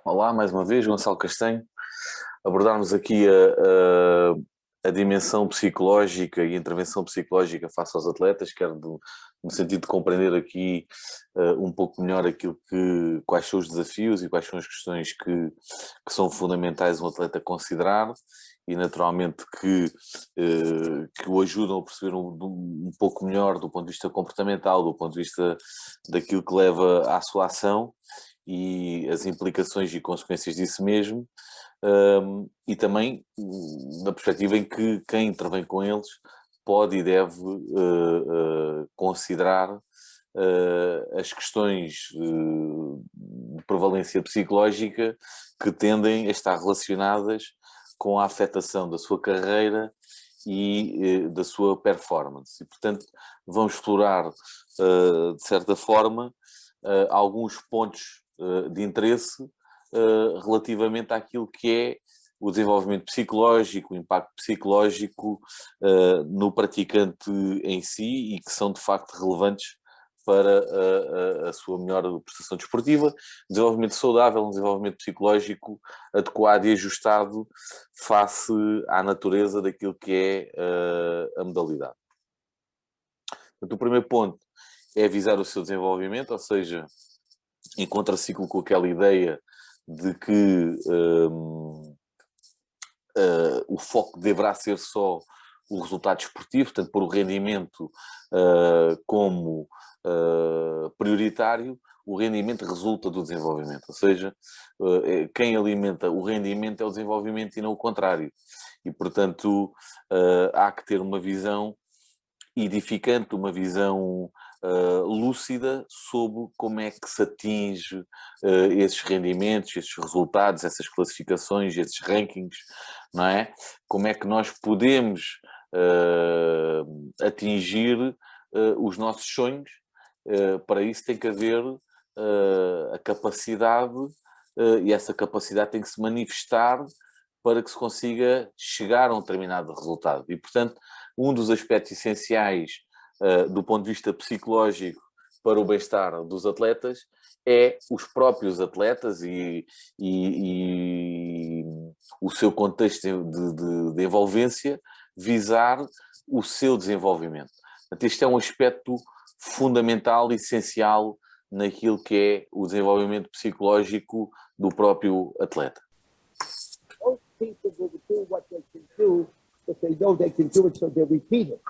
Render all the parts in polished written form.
Olá, mais uma vez, Gonçalo Castanho. Abordarmos aqui a dimensão psicológica e a intervenção psicológica face aos atletas, no sentido de compreender aqui um pouco melhor quais são os desafios e quais são as questões que são fundamentais um atleta considerar e naturalmente que o ajudam a perceber um pouco melhor do ponto de vista comportamental, do ponto de vista daquilo que leva à sua ação e as implicações e consequências disso mesmo, e também na perspectiva em que quem intervém com eles pode e deve considerar as questões de prevalência psicológica que tendem a estar relacionadas com a afetação da sua carreira e da sua performance. E, portanto, vamos explorar, de certa forma, alguns pontos de interesse relativamente àquilo que é o desenvolvimento psicológico, o impacto psicológico no praticante em si e que são de facto relevantes para a sua melhor prestação desportiva, desenvolvimento saudável, um desenvolvimento psicológico adequado e ajustado face à natureza daquilo que é a modalidade. Portanto, o primeiro ponto é visar o seu desenvolvimento, ou seja, em contraciclo com aquela ideia de que o foco deverá ser só o resultado desportivo, portanto, pôr o rendimento como prioritário, o rendimento resulta do desenvolvimento. Ou seja, quem alimenta o rendimento é o desenvolvimento e não o contrário. E, portanto, há que ter uma visão edificante, uma visão lúcida sobre como é que se atinge esses rendimentos, esses resultados, essas classificações, esses rankings, não é? Como é que nós podemos atingir os nossos sonhos. Para isso tem que haver a capacidade e essa capacidade tem que se manifestar para que se consiga chegar a um determinado resultado. E, portanto, um dos aspectos essenciais do ponto de vista psicológico para o bem-estar dos atletas é os próprios atletas e o seu contexto de envolvência visar o seu desenvolvimento. Portanto, este é um aspecto fundamental e essencial naquilo que é o desenvolvimento psicológico do próprio atleta. Most people will do what they can do, but they know they can do it, so they repeat it.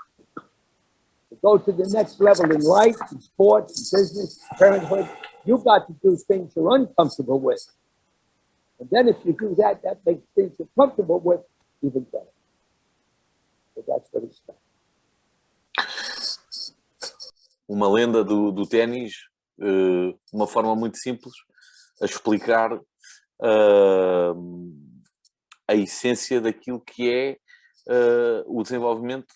To go to the next level in life, in sports, in business, parenthood, you got to do things you're uncomfortable with. And then if you do that, that makes things you're comfortable with even better. So that's what it's about. Uma lenda do ténis, uma forma muito simples a explicar a essência daquilo que é o desenvolvimento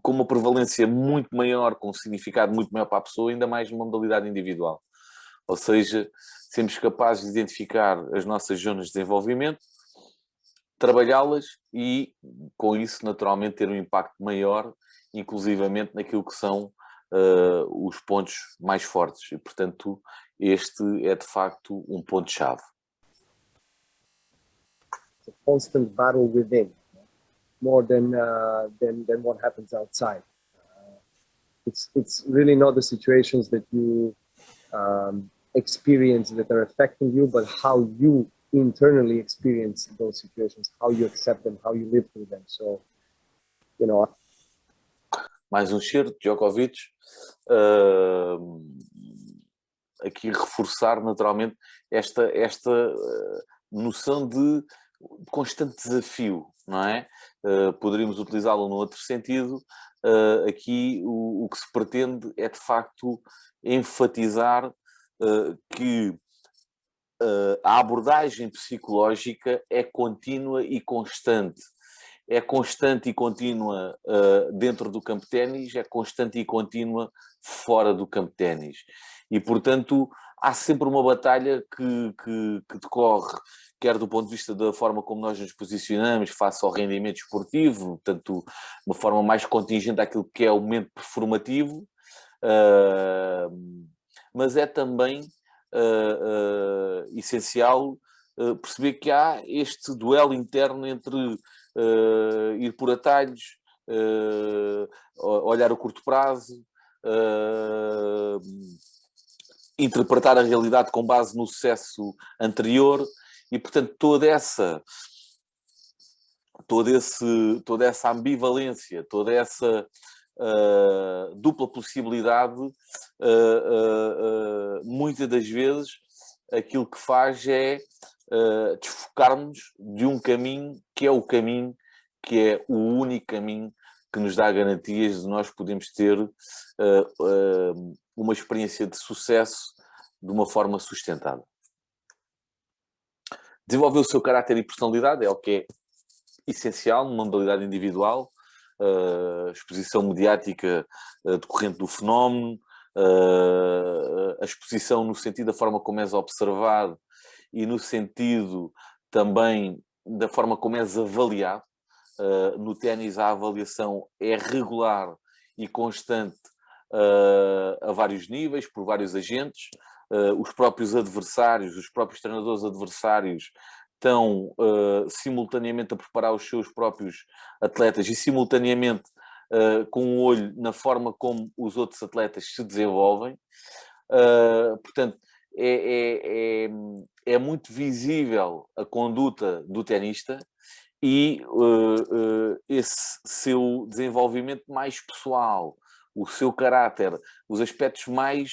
com uma prevalência muito maior, com um significado muito maior para a pessoa, ainda mais numa modalidade individual. Ou seja, sermos capazes de identificar as nossas zonas de desenvolvimento, trabalhá-las e, com isso, naturalmente, ter um impacto maior, inclusivamente naquilo que são os pontos mais fortes. E, portanto, este é, de facto, um ponto-chave. It's a constant battle within, more than what happens outside. It's really not the situations that you experience that are affecting you, but how you internally experience those situations, how you accept them, how you live through them. So, you know. Mais um cheiro de Djokovic. Aqui reforçar naturalmente esta noção de constante desafio, não é? Poderíamos utilizá-lo num outro sentido. Aqui o que se pretende é de facto enfatizar que a abordagem psicológica é contínua e constante. É constante e contínua dentro do campo de ténis, é constante e contínua fora do campo de ténis. E, portanto, há sempre uma batalha que decorre, quer do ponto de vista da forma como nós nos posicionamos face ao rendimento esportivo, portanto, uma forma mais contingente àquilo que é o momento performativo, mas é também essencial perceber que há este duelo interno entre ir por atalhos, olhar a curto prazo, interpretar a realidade com base no sucesso anterior e, portanto, toda essa ambivalência, toda essa dupla possibilidade, muitas das vezes aquilo que faz é desfocar-nos de um caminho que é o caminho, que é o único caminho que nos dá garantias de nós podermos ter uma experiência de sucesso de uma forma sustentada. Desenvolver o seu caráter e personalidade é o que é essencial numa modalidade individual, exposição mediática decorrente do fenómeno, a exposição no sentido da forma como és observado e no sentido também da forma como és avaliado. No ténis a avaliação é regular e constante a vários níveis, por vários agentes. Os próprios adversários, os próprios treinadores adversários estão simultaneamente a preparar os seus próprios atletas e simultaneamente com um olho na forma como os outros atletas se desenvolvem. Portanto, é muito visível a conduta do tenista e esse seu desenvolvimento mais pessoal, o seu caráter, os aspectos mais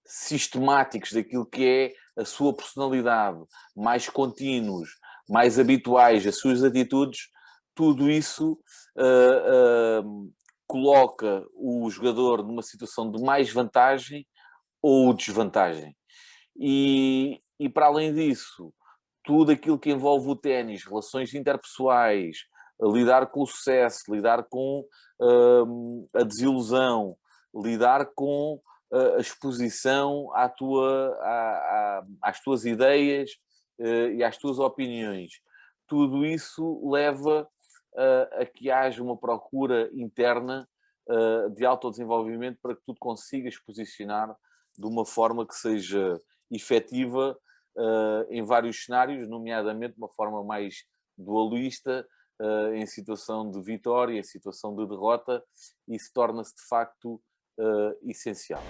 sistemáticos daquilo que é a sua personalidade, mais contínuos, mais habituais, as suas atitudes, tudo isso coloca o jogador numa situação de mais vantagem ou desvantagem. E para além disso, tudo aquilo que envolve o ténis, relações interpessoais, lidar com o sucesso, lidar com a desilusão, lidar com a exposição às tuas ideias e às tuas opiniões. Tudo isso leva a que haja uma procura interna de autodesenvolvimento para que tu te consigas posicionar de uma forma que seja efetiva em vários cenários, nomeadamente de uma forma mais dualista, em situação de vitória, em situação de derrota, e se torna-se de facto essencial.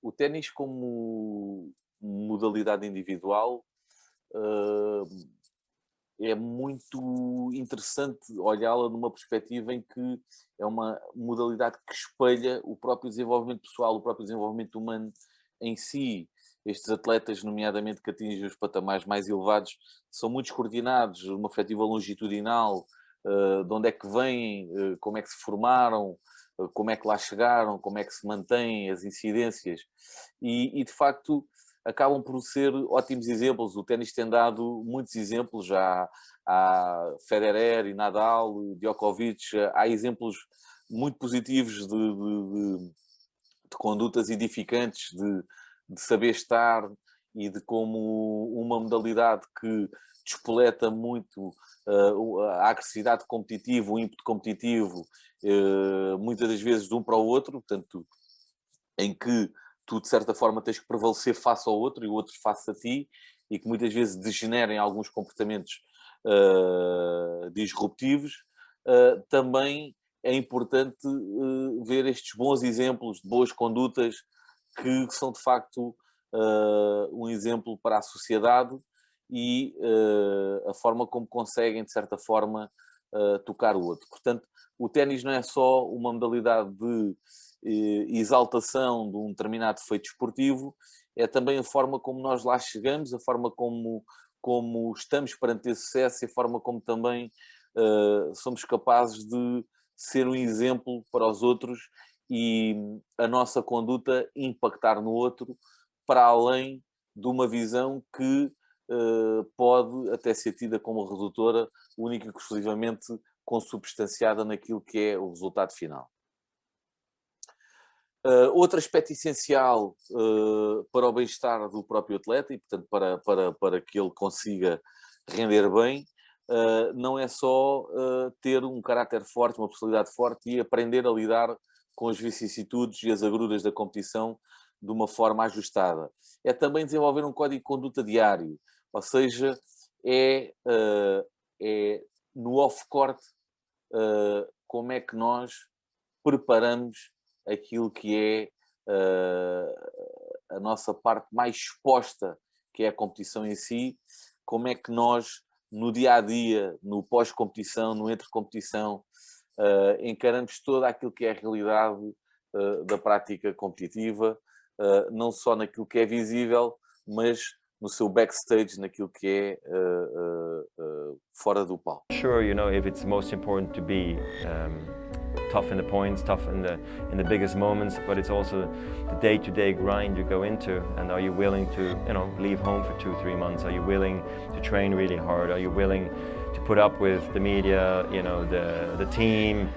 O ténis como modalidade individual é muito interessante olhá-la numa perspectiva em que é uma modalidade que espelha o próprio desenvolvimento pessoal, o próprio desenvolvimento humano em si. Estes atletas, nomeadamente, que atingem os patamares mais elevados, são muito coordenados, uma perspectiva longitudinal, de onde é que vêm, como é que se formaram, como é que lá chegaram, como é que se mantêm as incidências. E de facto, acabam por ser ótimos exemplos. O ténis tem dado muitos exemplos, já há Federer e Nadal, Djokovic, há exemplos muito positivos de condutas edificantes, de saber estar e de como uma modalidade que despoleta muito a agressividade competitiva, o ímpeto competitivo, muitas das vezes de um para o outro, portanto, em que tu, de certa forma, tens que prevalecer face ao outro e o outro face a ti, e que muitas vezes degenerem alguns comportamentos disruptivos, também é importante ver estes bons exemplos de boas condutas que são, de facto, um exemplo para a sociedade e a forma como conseguem, de certa forma, tocar o outro. Portanto, o ténis não é só uma modalidade de exaltação de um determinado feito esportivo, é também a forma como nós lá chegamos, a forma como estamos perante esse sucesso e a forma como também somos capazes de ser um exemplo para os outros e a nossa conduta impactar no outro para além de uma visão que pode até ser tida como redutora única e exclusivamente consubstanciada naquilo que é o resultado final. Outro aspecto essencial para o bem-estar do próprio atleta e, portanto, para que ele consiga render bem, não é só ter um caráter forte, uma personalidade forte e aprender a lidar com as vicissitudes e as agruras da competição de uma forma ajustada. É também desenvolver um código de conduta diário, ou seja, é no off-court como é que nós preparamos aquilo que é a nossa parte mais exposta, que é a competição em si, como é que nós, no dia-a-dia, no pós-competição, no entre-competição, encaramos toda aquilo que é a realidade da prática competitiva, não só naquilo que é visível, mas no seu backstage, naquilo que é fora do palco. Sure, you know, if it's most important to be tough in the points, tough in the biggest moments, but it's also the day-to-day grind you go into. And are you willing to, you know, leave home for 2-3 months? Are you willing to train really hard? Are you willing to put up with the media, you know, the team,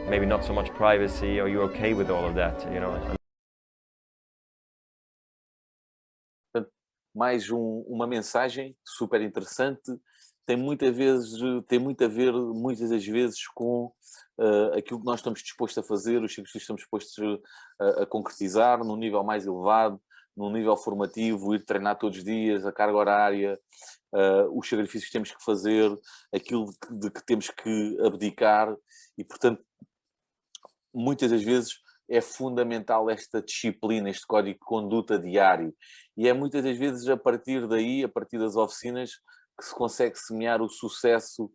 maybe not so much privacy? Are you okay with all of that, you know? Mais uma mensagem super interessante, tem muito a ver muitas das vezes com aquilo que nós estamos dispostos a fazer, os sacrifícios que estamos dispostos a concretizar num nível mais elevado, num nível formativo, ir treinar todos os dias, a carga horária, os sacrifícios que temos que fazer, aquilo de que temos que abdicar e, portanto, muitas das vezes é fundamental esta disciplina, este código de conduta diário. E é muitas das vezes a partir daí, a partir das oficinas, que se consegue semear o sucesso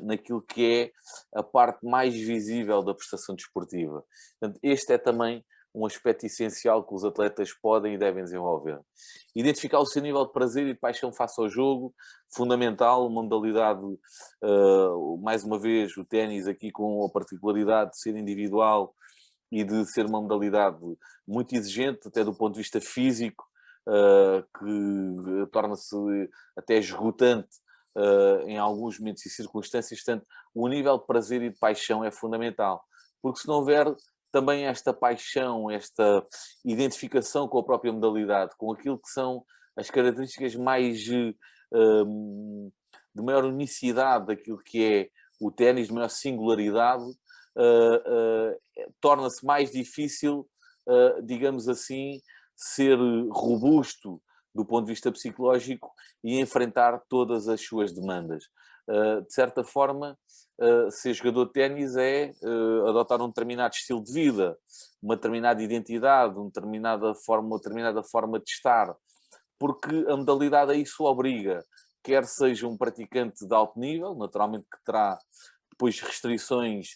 naquilo que é a parte mais visível da prestação desportiva. Portanto, este é também um aspecto essencial que os atletas podem e devem desenvolver. Identificar o seu nível de prazer e de paixão face ao jogo, fundamental, uma modalidade, mais uma vez, o ténis aqui com a particularidade de ser individual e de ser uma modalidade muito exigente, até do ponto de vista físico, que torna-se até esgotante em alguns momentos e circunstâncias. Portanto, o nível de prazer e de paixão é fundamental, porque se não houver também esta paixão, esta identificação com a própria modalidade, com aquilo que são as características mais de maior unicidade daquilo que é o ténis, de maior singularidade, torna-se mais difícil, digamos assim, ser robusto do ponto de vista psicológico e enfrentar todas as suas demandas. De certa forma, ser jogador de ténis é adotar um determinado estilo de vida, uma determinada identidade, uma determinada forma de estar, porque a modalidade a isso obriga, quer seja um praticante de alto nível, naturalmente que terá depois restrições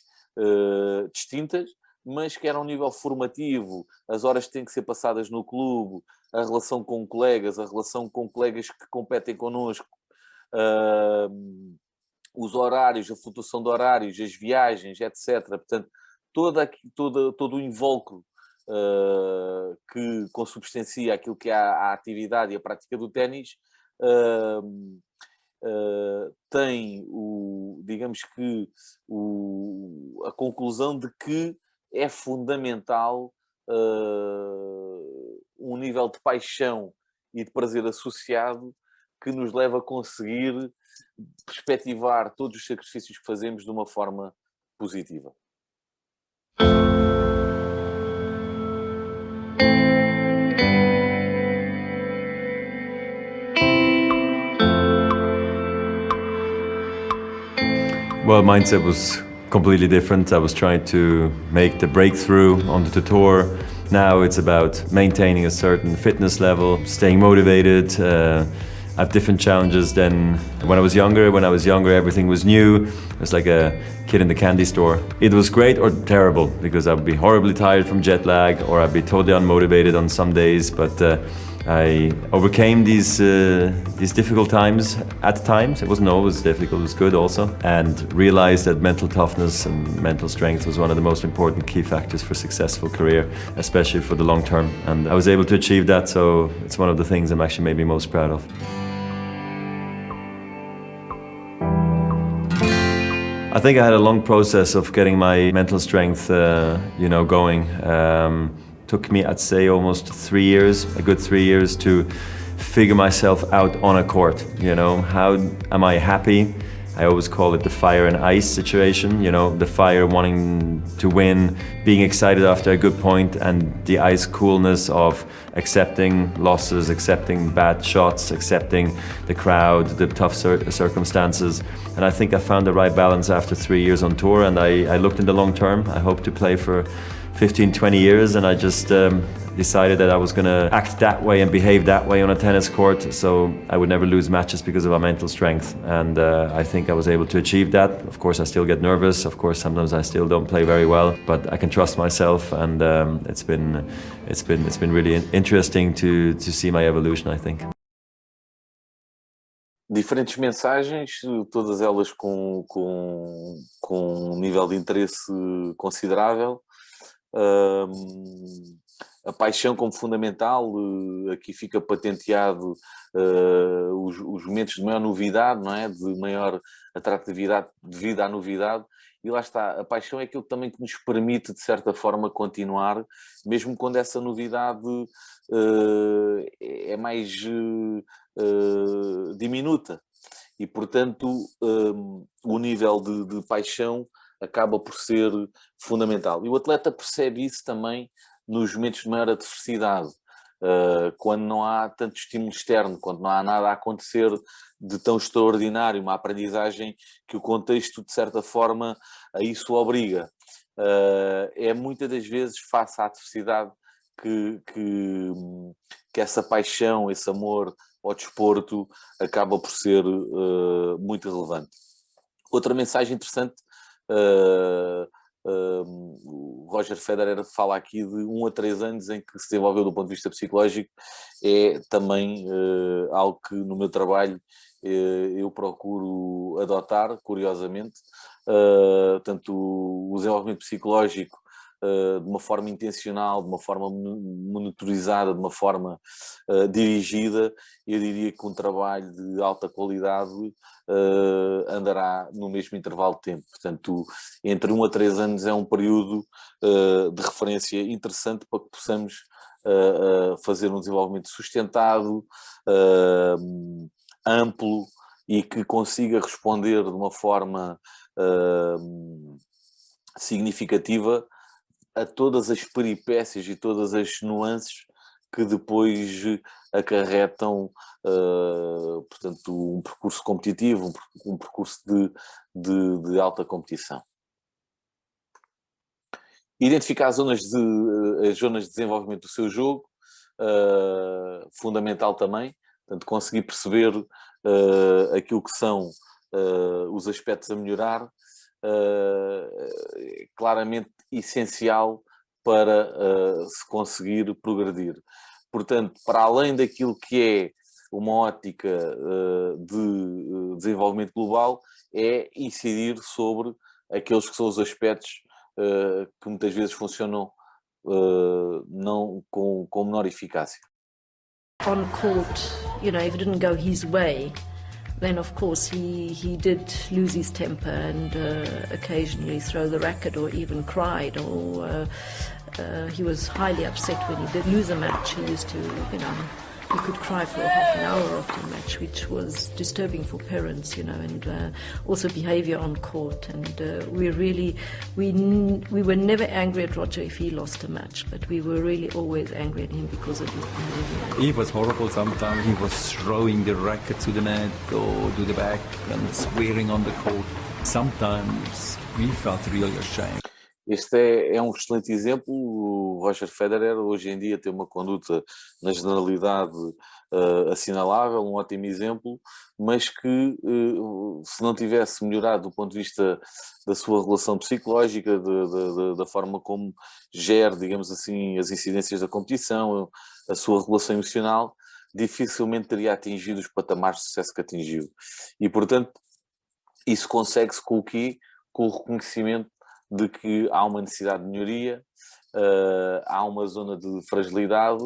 distintas, mas que era um nível formativo, as horas têm que ser passadas no clube, a relação com colegas que competem connosco, os horários, a flutuação de horários, as viagens, etc. Portanto, todo o invólucro que consubstancia aquilo que é a atividade e a prática do ténis tem digamos que a conclusão de que é fundamental um nível de paixão e de prazer associado que nos leva a conseguir perspectivar todos os sacrifícios que fazemos de uma forma positiva. Well, mindset was completely different. I was trying to make the breakthrough onto the tour. Now it's about maintaining a certain fitness level, staying motivated. I have different challenges than when I was younger. When I was younger, everything was new. I was like a kid in the candy store. It was great or terrible because I would be horribly tired from jet lag or I'd be totally unmotivated on some days. But I overcame these difficult times at times. It wasn't always difficult, it was good also. And realized that mental toughness and mental strength was one of the most important key factors for a successful career, especially for the long term. And I was able to achieve that, so it's one of the things I'm actually maybe most proud of. I think I had a long process of getting my mental strength, going. Took me, I'd say, almost 3 years, a good 3 years, to figure myself out on a court. How am I happy? I always call it the fire and ice situation. The fire wanting to win, being excited after a good point, and the ice coolness of accepting losses, accepting bad shots, accepting the crowd, the tough circumstances. And I think I found the right balance after 3 years on tour, and I looked in the long term. I hope to play for 15, 20 years, and I just decided that I was going to act that way and behave that way on a tennis court, so I would never lose matches because of my mental strength. And I think I was able to achieve that. Of course, I still get nervous. Of course, sometimes I still don't play very well, but I can trust myself, and it's been really interesting to see my evolution, I think. Diferentes mensagens, todas elas com um nível de interesse considerável. A paixão como fundamental, aqui fica patenteado os momentos de maior novidade, não é? De maior atratividade devido à novidade, e lá está, a paixão é aquilo também que nos permite, de certa forma, continuar, mesmo quando essa novidade é mais diminuta, e portanto o nível de paixão acaba por ser fundamental. E o atleta percebe isso também nos momentos de maior adversidade, quando não há tanto estímulo externo, quando não há nada a acontecer de tão extraordinário, uma aprendizagem que o contexto, de certa forma, a isso obriga. É muitas das vezes, face à adversidade, que essa paixão, esse amor ao desporto acaba por ser muito relevante. Outra mensagem interessante, o Roger Federer fala aqui de 1 a 3 anos em que se desenvolveu do ponto de vista psicológico, é também algo que no meu trabalho eu procuro adotar, curiosamente. Tanto o desenvolvimento psicológico de uma forma intencional, de uma forma monitorizada, de uma forma dirigida, eu diria que um trabalho de alta qualidade andará no mesmo intervalo de tempo. Portanto, entre 1 a 3 anos é um período de referência interessante para que possamos fazer um desenvolvimento sustentado, amplo, e que consiga responder de uma forma significativa a todas as peripécias e todas as nuances que depois acarretam, portanto, um percurso competitivo, um percurso de alta competição. Identificar as zonas de desenvolvimento do seu jogo, fundamental também, portanto, conseguir perceber aquilo que são os aspectos a melhorar, claramente essencial para se conseguir progredir. Portanto, para além daquilo que é uma ótica de desenvolvimento global, é incidir sobre aqueles que são os aspectos que muitas vezes funcionam não com menor eficácia. On court, if it didn't go his way, then of course he did lose his temper and occasionally throw the racket or even cried, or he was highly upset when he did lose a match. He used to, he could cry for half an hour after a match, which was disturbing for parents, and also behavior on court. And we were never angry at Roger if he lost a match, but we were really always angry at him because of his behavior. He was horrible sometimes. He was throwing the racket to the net or to the back and swearing on the court. Sometimes we felt really ashamed. Este é um excelente exemplo. O Roger Federer hoje em dia tem uma conduta na generalidade assinalável, um ótimo exemplo, mas que se não tivesse melhorado do ponto de vista da sua relação psicológica, da forma como gera, digamos assim, as incidências da competição, a sua relação emocional, dificilmente teria atingido os patamares de sucesso que atingiu. E, portanto, isso consegue-se com o quê? Com o reconhecimento de que há uma necessidade de melhoria, há uma zona de fragilidade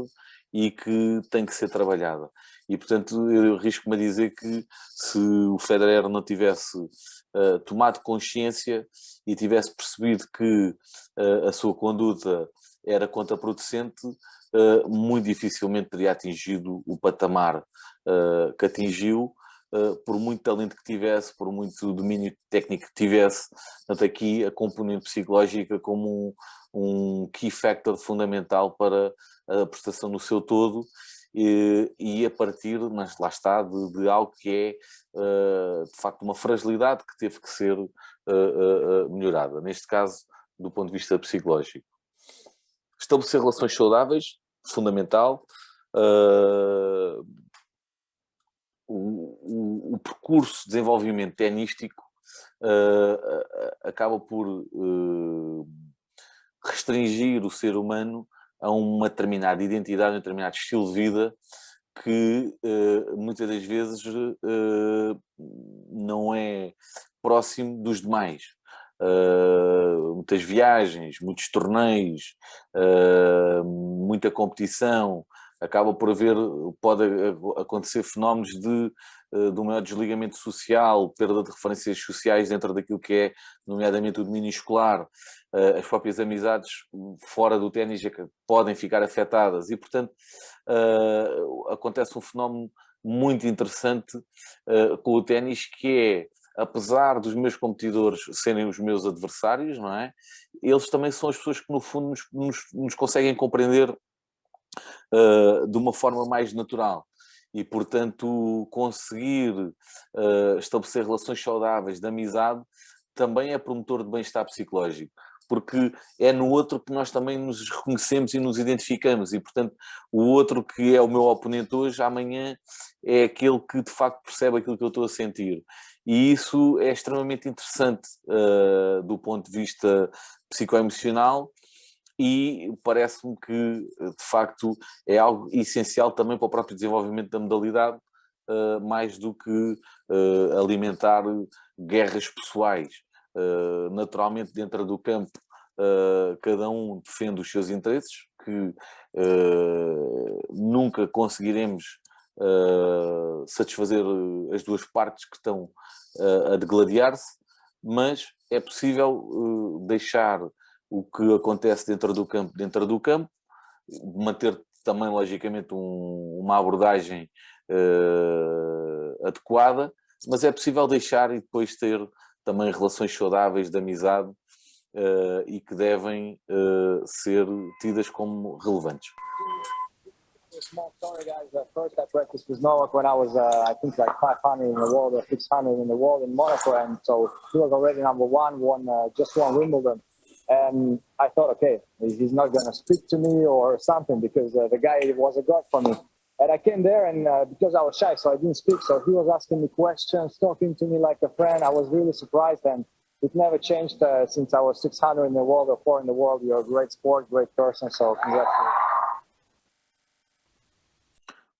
e que tem que ser trabalhada. E, portanto, eu arrisco-me a dizer que se o Federer não tivesse tomado consciência e tivesse percebido que a sua conduta era contraproducente, muito dificilmente teria atingido o patamar que atingiu, por muito talento que tivesse, por muito domínio técnico que tivesse. Portanto, aqui a componente psicológica como um key factor fundamental para a prestação no seu todo, e a partir, mas lá está, de algo que é de facto uma fragilidade que teve que ser melhorada, neste caso do ponto de vista psicológico. Estabelecer relações saudáveis, fundamental. O percurso de desenvolvimento tenístico acaba por restringir o ser humano a uma determinada identidade, a um determinado estilo de vida que muitas das vezes não é próximo dos demais. Muitas viagens, muitos torneios, muita competição, acaba por pode acontecer fenómenos de um maior desligamento social, perda de referências sociais dentro daquilo que é, nomeadamente, o domínio escolar. As próprias amizades fora do ténis podem ficar afetadas e, portanto, acontece um fenómeno muito interessante com o ténis, que é, apesar dos meus competidores serem os meus adversários, não é? Eles também são as pessoas que, no fundo, nos conseguem compreender de uma forma mais natural. E, portanto, conseguir estabelecer relações saudáveis de amizade também é promotor de bem-estar psicológico, porque é no outro que nós também nos reconhecemos e nos identificamos, e, portanto, o outro que é o meu oponente hoje, amanhã é aquele que, de facto, percebe aquilo que eu estou a sentir. E isso é extremamente interessante do ponto de vista psicoemocional, e parece-me que, de facto, é algo essencial também para o próprio desenvolvimento da modalidade, mais do que alimentar guerras pessoais. Naturalmente, dentro do campo, cada um defende os seus interesses, que nunca conseguiremos satisfazer as duas partes que estão a degladiar-se, mas é possível deixar o que acontece dentro do campo, manter também, logicamente, uma abordagem adequada, mas é possível deixar e depois ter também relações saudáveis de amizade e que devem ser tidas como relevantes. Small story, guys. First, I practiced with Novak when I was, I think, like 500 in the world or 600 in the world in Monaco, and so he was already number one, just won Wimbledon. And I thought, okay, he's not going to speak to me or something, because the guy was a god for me. And I came there, and because I was shy, so I didn't speak. So he was asking me questions, talking to me like a friend. I was really surprised, and it never changed since I was 600 in the world or 4 in the world. You're a great sport, great person, so congratulations.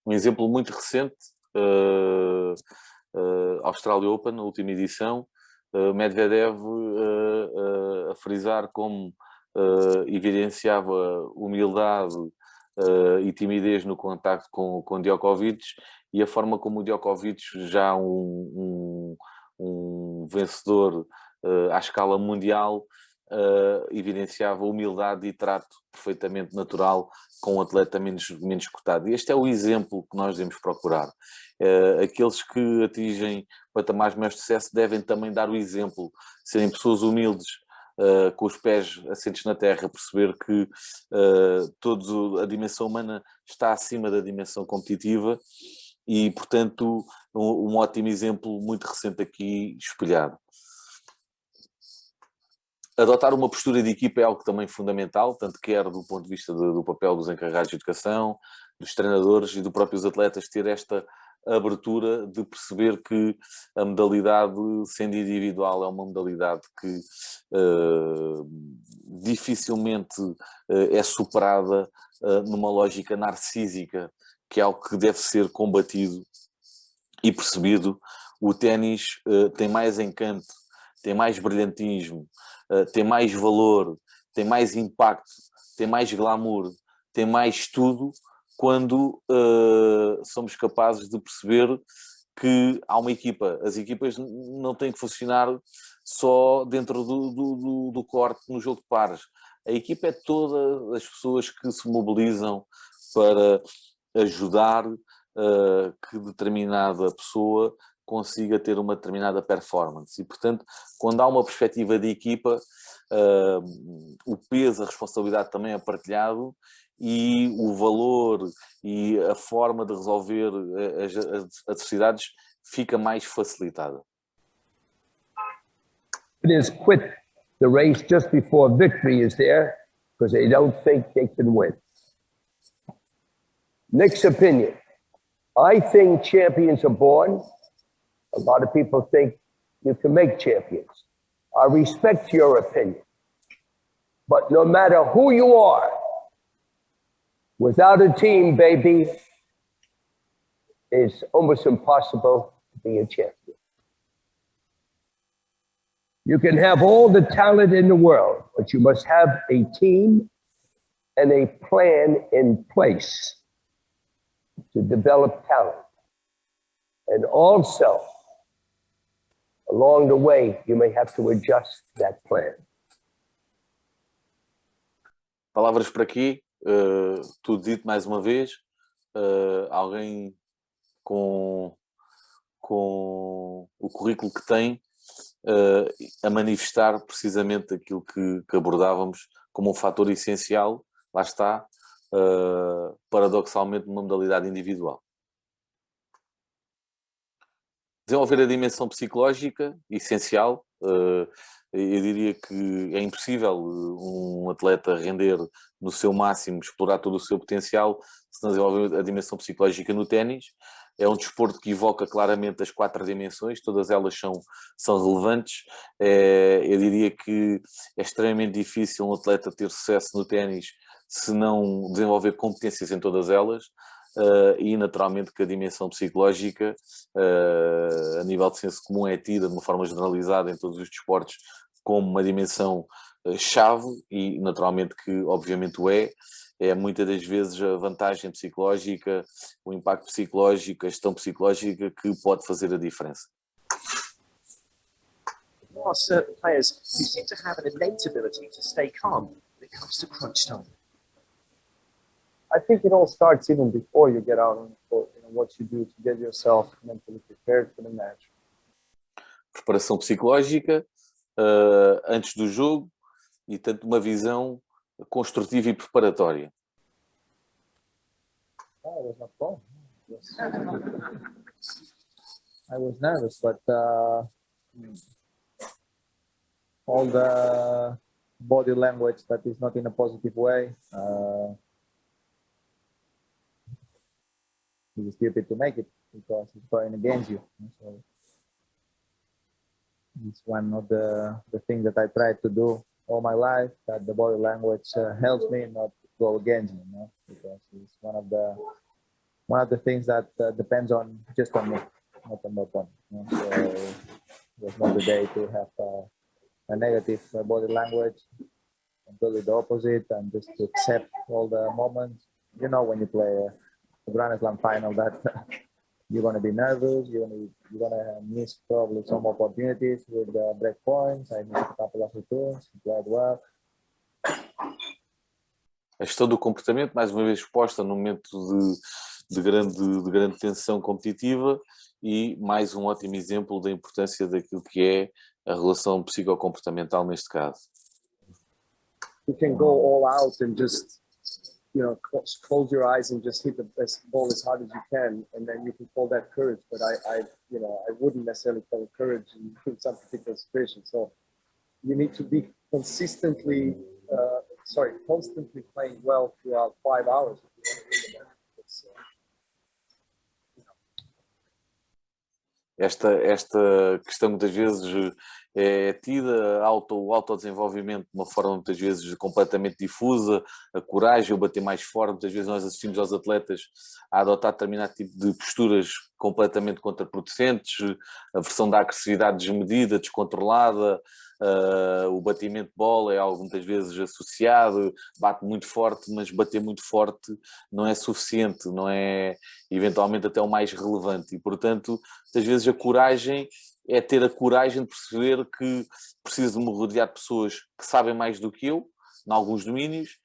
Um exemplo muito recente, Australia Open, na última edição, Medvedev a frisar como evidenciava humildade e timidez no contacto com Djokovic, e a forma como o Djokovic, já um vencedor à escala mundial, evidenciava humildade e trato perfeitamente natural com um atleta menos cotado. E este é o exemplo que nós devemos procurar. Aqueles que atingem patamares de maior sucesso devem também dar o exemplo, serem pessoas humildes, com os pés assentes na terra, perceber que a dimensão humana está acima da dimensão competitiva, e, portanto, um ótimo exemplo muito recente aqui espelhado. Adotar uma postura de equipa é algo também fundamental, tanto quer do ponto de vista do papel dos encarregados de educação, dos treinadores e dos próprios atletas, ter esta abertura de perceber que a modalidade, sendo individual, é uma modalidade que dificilmente é superada numa lógica narcísica que é algo que deve ser combatido e percebido. O ténis tem mais encanto, tem mais brilhantismo, tem mais valor, tem mais impacto, tem mais glamour, tem mais tudo quando somos capazes de perceber que há uma equipa. As equipas não têm que funcionar só dentro do corte no jogo de pares. A equipa é todas as pessoas que se mobilizam para ajudar que determinada pessoa consiga ter uma determinada performance. E, portanto, quando há uma perspectiva de equipa, o peso, a responsabilidade também é partilhado e o valor e a forma de resolver as adversidades fica mais facilitada. Players quit the race just before victory is there because they don't think they can win. Nick's opinion. I think champions are born. A lot of people think you can make champions. I respect your opinion. But no matter who you are, without a team, baby, it's almost impossible to be a champion. You can have all the talent in the world, but you must have a team and a plan in place to develop talent. And also, along the way, you may have to adjust that plan. Palavras para aqui, tudo dito mais uma vez. Alguém com o currículo que tem a manifestar precisamente aquilo que abordávamos como um fator essencial, lá está, paradoxalmente numa modalidade individual. Desenvolver a dimensão psicológica, essencial. Eu diria que é impossível um atleta render no seu máximo, explorar todo o seu potencial, se não desenvolver a dimensão psicológica no ténis. É um desporto que evoca claramente as 4 dimensões, todas elas são relevantes. Eu diria que é extremamente difícil um atleta ter sucesso no ténis se não desenvolver competências em todas elas. E naturalmente que a dimensão psicológica a nível de senso comum é tida de uma forma generalizada em todos os desportos como uma dimensão chave e naturalmente que obviamente o é muitas das vezes a vantagem psicológica, o impacto psicológico, a gestão psicológica que pode fazer a diferença. There are certain players who seem to have an innate ability to stay calm when it comes to crunch time. I think it all starts even before you get out on the court. You know, what you do to get yourself mentally prepared for the match. Preparação psicológica antes do jogo e tanto uma visão construtiva e preparatória. Oh, it was not fun. Yes. I was nervous, but all the body language that is not in a positive way. It's stupid to make it because it's going against you. So it's one of the things that I try to do all my life, that the body language helps me not to go against me, you know, because it's one of the things that depends on just on me, not on my opponent. You know? So it was not the day to have a negative body language, completely the opposite, and just to accept all the moments. You know, when you play a Grand Slam final, that you're going to be nervous, you're going to miss probably some opportunities with the break points. I missed a couple of returns, played well. A gestão do comportamento, mais uma vez exposta num momento de grande tensão competitiva e mais um ótimo exemplo da importância daquilo que é a relação psicocomportamental neste caso. You can go all out and just, you know, close your eyes and just hit the best ball as hard as you can, and then you can call that courage. But I wouldn't necessarily call it courage in some particular situation. So you need to be constantly playing well throughout 5 hours. esta questão muitas vezes é tida, o autodesenvolvimento de uma forma muitas vezes completamente difusa, a coragem, o bater mais forte. Muitas vezes nós assistimos aos atletas a adotar determinado tipo de posturas completamente contraproducentes, a versão da agressividade desmedida, descontrolada, o batimento de bola é algo muitas vezes associado, bate muito forte, mas bater muito forte não é suficiente, não é eventualmente até o mais relevante e, portanto, muitas vezes a coragem é ter a coragem de perceber que preciso de me rodear de pessoas que sabem mais do que eu, em alguns domínios,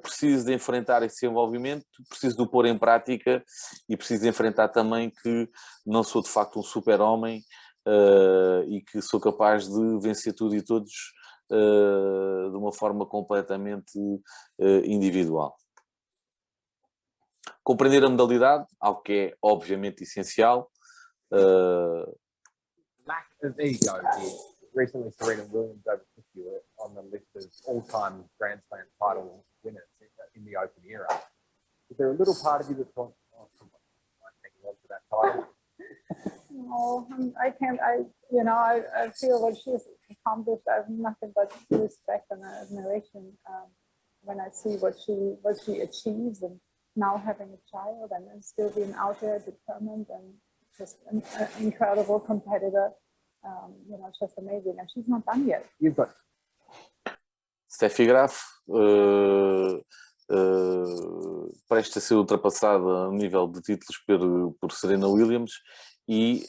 preciso de enfrentar esse envolvimento, preciso de o pôr em prática e preciso de enfrentar também que não sou de facto um super-homem e que sou capaz de vencer tudo e todos de uma forma completamente individual. Compreender a modalidade, algo que é obviamente essencial. There you go. Recently, Serena Williams over 50 were on the list of all-time Grand Slam title winners in the Open era. Is there a little part of you that thought, oh, come on, I'm hanging on to that title? No, I can't. I feel what she's accomplished. I have nothing but respect and admiration when I see what she achieves, and now having a child and still being out there determined and just an incredible competitor. Just amazing, and she's not done yet. You've got Steffi Graf presta a ser ultrapassada a nível de títulos por Serena Williams e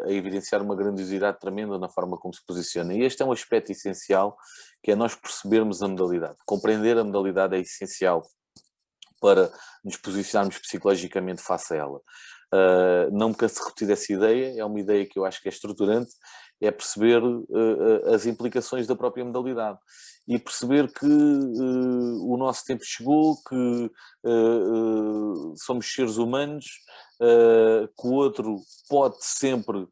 a evidenciar uma grandiosidade tremenda na forma como se posiciona. E este é um aspecto essencial, que é nós percebermos a modalidade. Compreender a modalidade é essencial para nos posicionarmos psicologicamente face a ela. Não me canso de repetir essa ideia, é uma ideia que eu acho que é estruturante, é perceber as implicações da própria modalidade e perceber que o nosso tempo chegou, que somos seres humanos, que o outro pode sempre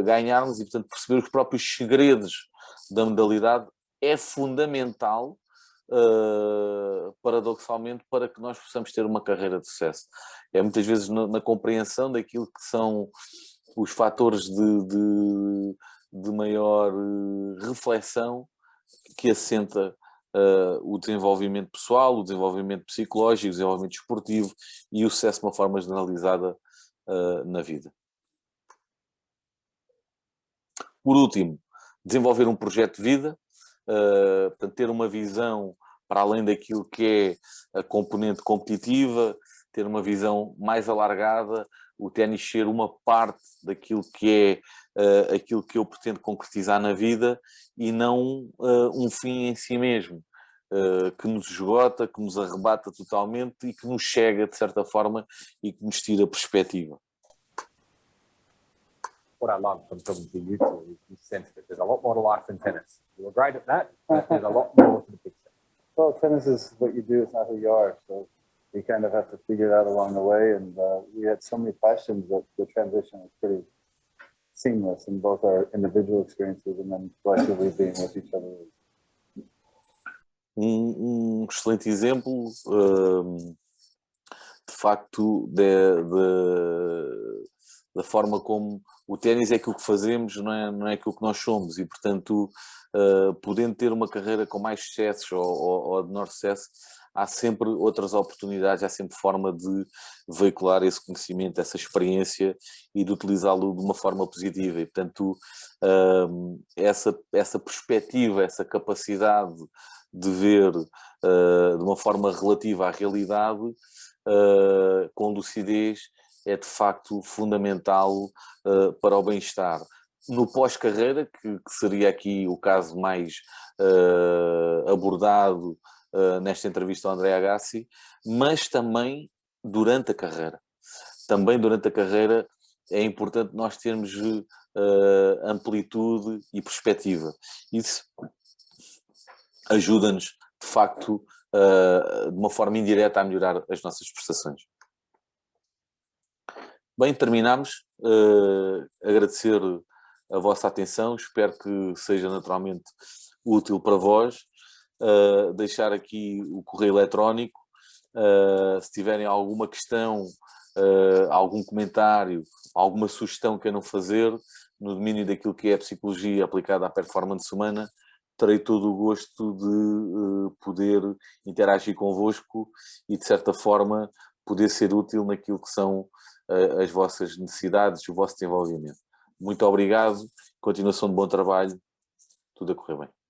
ganhar-nos e, portanto, perceber os próprios segredos da modalidade é fundamental, paradoxalmente, para que nós possamos ter uma carreira de sucesso. É muitas vezes na compreensão daquilo que são os fatores de maior reflexão que assenta o desenvolvimento pessoal, o desenvolvimento psicológico, o desenvolvimento esportivo e o sucesso de uma forma generalizada na vida. Por último, desenvolver um projeto de vida, portanto, ter uma visão para além daquilo que é a componente competitiva, ter uma visão mais alargada, o ténis ser uma parte daquilo que é aquilo que eu pretendo concretizar na vida e não um fim em si mesmo, que nos esgota, que nos arrebata totalmente e que nos chega de certa forma e que nos tira a perspectiva. what I love from talking to you two is the sense that there's a lot more to life than tennis. You were great at that, but there's a lot more to the picture. Well, tennis is what you do, it's not who you are. So you kind of have to figure it out along the way. And we had so many questions that the transition was pretty seamless in both our individual experiences and then collectively being with each other. Excelente exemplo, de facto, da forma como o ténis é aquilo que fazemos, não é aquilo que nós somos, e portanto, podendo ter uma carreira com mais sucessos ou de menor sucesso, há sempre outras oportunidades, há sempre forma de veicular esse conhecimento, essa experiência e de utilizá-lo de uma forma positiva. E portanto, essa perspectiva, essa capacidade de ver de uma forma relativa à realidade, com lucidez, é de facto fundamental para o bem-estar. No pós-carreira, que seria aqui o caso mais abordado nesta entrevista ao André Agassi, mas também durante a carreira. Também durante a carreira é importante nós termos amplitude e perspectiva. Isso ajuda-nos, de facto, de uma forma indireta a melhorar as nossas prestações. Bem, terminamos. Agradecer a vossa atenção, espero que seja naturalmente útil para vós. Deixar aqui o correio eletrónico. Se tiverem alguma questão algum comentário, alguma sugestão que queiram fazer no domínio daquilo que é a psicologia aplicada à performance humana, terei todo o gosto de poder interagir convosco e, de certa forma, poder ser útil naquilo que são as vossas necessidades, o vosso desenvolvimento. Muito obrigado, continuação de bom trabalho, tudo a correr bem.